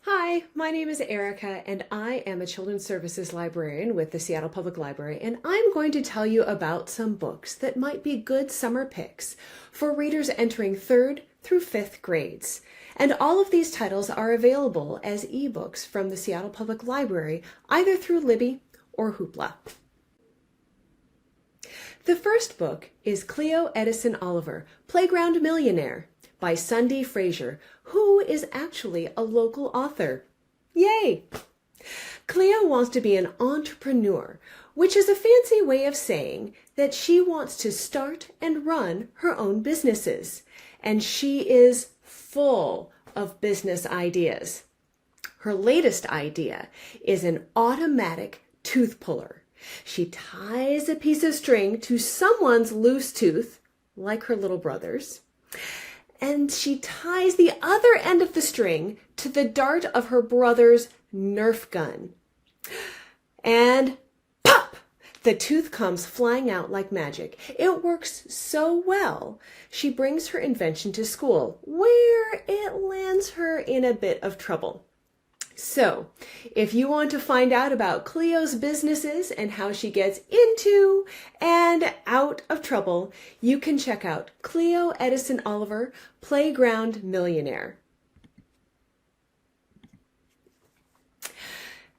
Hi, my name is Erica, and I am a Children's Services Librarian with the Seattle Public Library, and I'm going to tell you about some books that might be good summer picks for readers entering 3rd through 5th grades. And all of these titles are available as ebooks from the Seattle Public Library, either through Libby or Hoopla. The first book is Cleo, Edison, Oliver, Playground Millionaire by Sundee Frazier, who is actually a local author. Yay! Cleo wants to be an entrepreneur, which is a fancy way of saying that she wants to start and run her own businesses. And she is full of business ideas. Her latest idea is an automatic tooth puller. She ties a piece of string to someone's loose tooth, like her little brother's, and she ties the other end of the string to the dart of her brother's Nerf gun. And pop! The tooth comes flying out like magic. It works so well, she brings her invention to school, where it lands her in a bit of trouble. So, if you want to find out about Cleo's businesses and how she gets into and out of trouble, you can check out Cleo, Edison, Oliver, Playground Millionaire.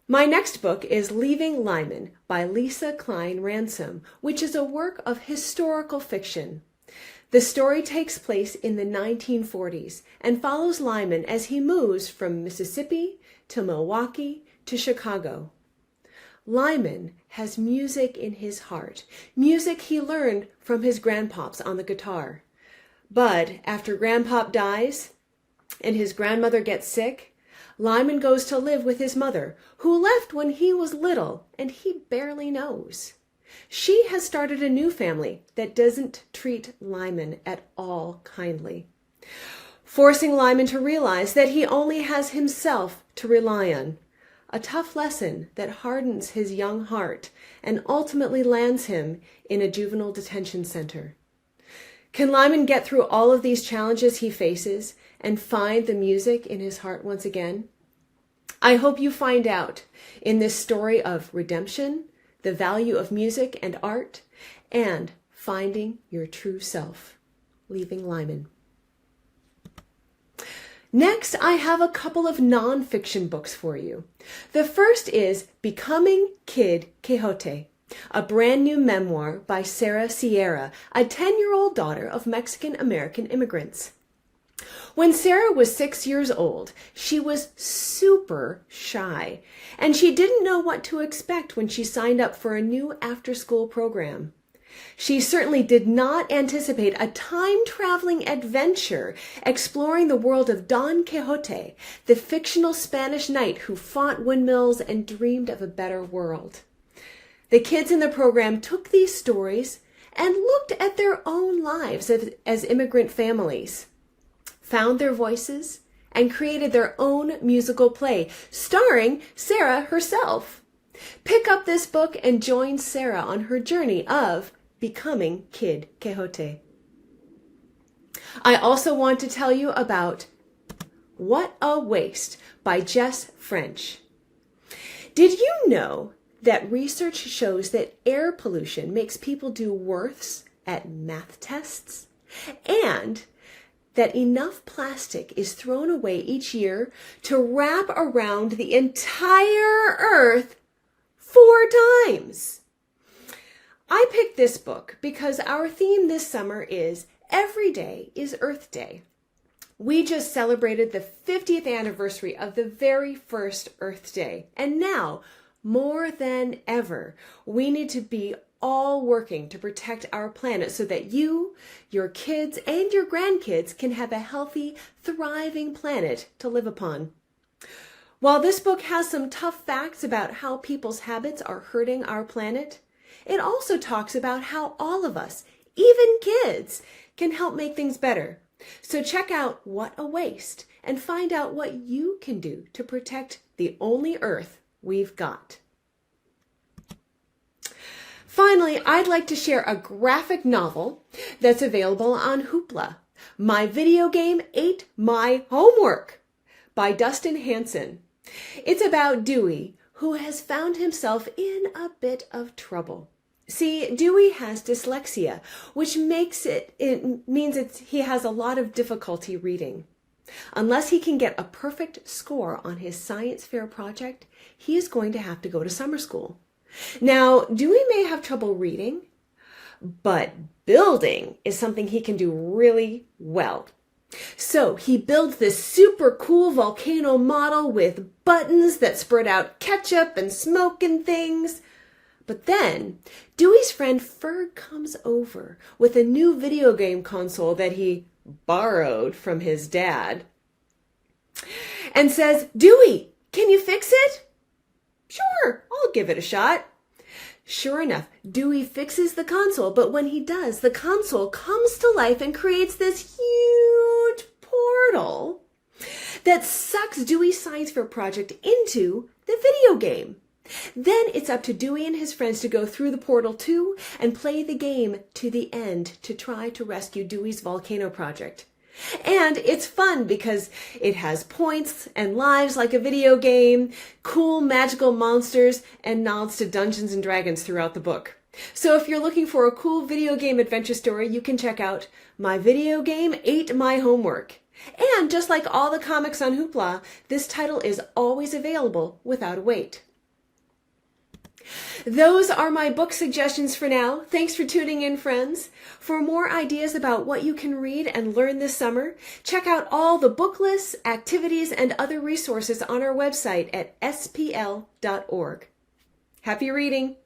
My next book is Leaving Lyman by Lesa Cline-Ransome, which is a work of historical fiction. The story takes place in the 1940s and follows Lyman as he moves from Mississippi to Milwaukee to Chicago. Lyman has music in his heart, music he learned from his grandpops on the guitar. But after grandpop dies and his grandmother gets sick, Lyman goes to live with his mother, who left when he was little and he barely knows. She has started a new family that doesn't treat Lyman at all kindly, forcing Lyman to realize that he only has himself to rely on. A tough lesson that hardens his young heart and ultimately lands him in a juvenile detention center. Can Lyman get through all of these challenges he faces and find the music in his heart once again? I hope you find out in this story of redemption, the value of music and art, and finding your true self. Leaving Lyman. Next, I have a couple of nonfiction books for you. The first is Becoming Kid Quixote, a brand new memoir by Sarah Sierra, a 10-year-old daughter of Mexican-American immigrants. When Sarah was 6 years old, she was super shy, and she didn't know what to expect when she signed up for a new after-school program. She certainly did not anticipate a time-traveling adventure exploring the world of Don Quixote, the fictional Spanish knight who fought windmills and dreamed of a better world. The kids in the program took these stories and looked at their own lives as immigrant families, found their voices, and created their own musical play, starring Sarah herself. Pick up this book and join Sarah on her journey of Becoming Kid Quixote. I also want to tell you about What a Waste by Jess French. Did you know that research shows that air pollution makes people do worse at math tests? And that enough plastic is thrown away each year to wrap around the entire Earth 4 times. I picked this book because our theme this summer is Every Day is Earth Day. We just celebrated the 50th anniversary of the very first Earth Day, and now, more than ever, we need to be all working to protect our planet so that you, your kids, and your grandkids can have a healthy, thriving planet to live upon. While this book has some tough facts about how people's habits are hurting our planet, it also talks about how all of us, even kids, can help make things better. So check out What a Waste and find out what you can do to protect the only Earth we've got. Finally, I'd like to share a graphic novel that's available on Hoopla. My video game ate my homework by Dustin Hansen. It's about Dewey, who has found himself in a bit of trouble. See, Dewey has dyslexia, which means he has a lot of difficulty reading. Unless he can get a perfect score on his science fair project, he is going to have to go to summer school. Now, Dewey may have trouble reading, but building is something he can do really well. So he builds this super cool volcano model with buttons that spurt out ketchup and smoke and things. But then Dewey's friend Ferg comes over with a new video game console that he borrowed from his dad and says, "Dewey, can you fix it?" "Sure, I'll give it a shot." Sure enough, Dewey fixes the console, but when he does, the console comes to life and creates this huge portal that sucks Dewey's science fair project into the video game. Then it's up to Dewey and his friends to go through the portal too and play the game to the end to try to rescue Dewey's volcano project. And it's fun because it has points and lives like a video game, cool magical monsters, and nods to Dungeons and Dragons throughout the book. So if you're looking for a cool video game adventure story, you can check out My Video Game Ate My Homework. And just like all the comics on Hoopla, this title is always available without a wait. Those are my book suggestions for now. Thanks for tuning in, friends. For more ideas about what you can read and learn this summer, check out all the book lists, activities, and other resources on our website at spl.org. Happy reading!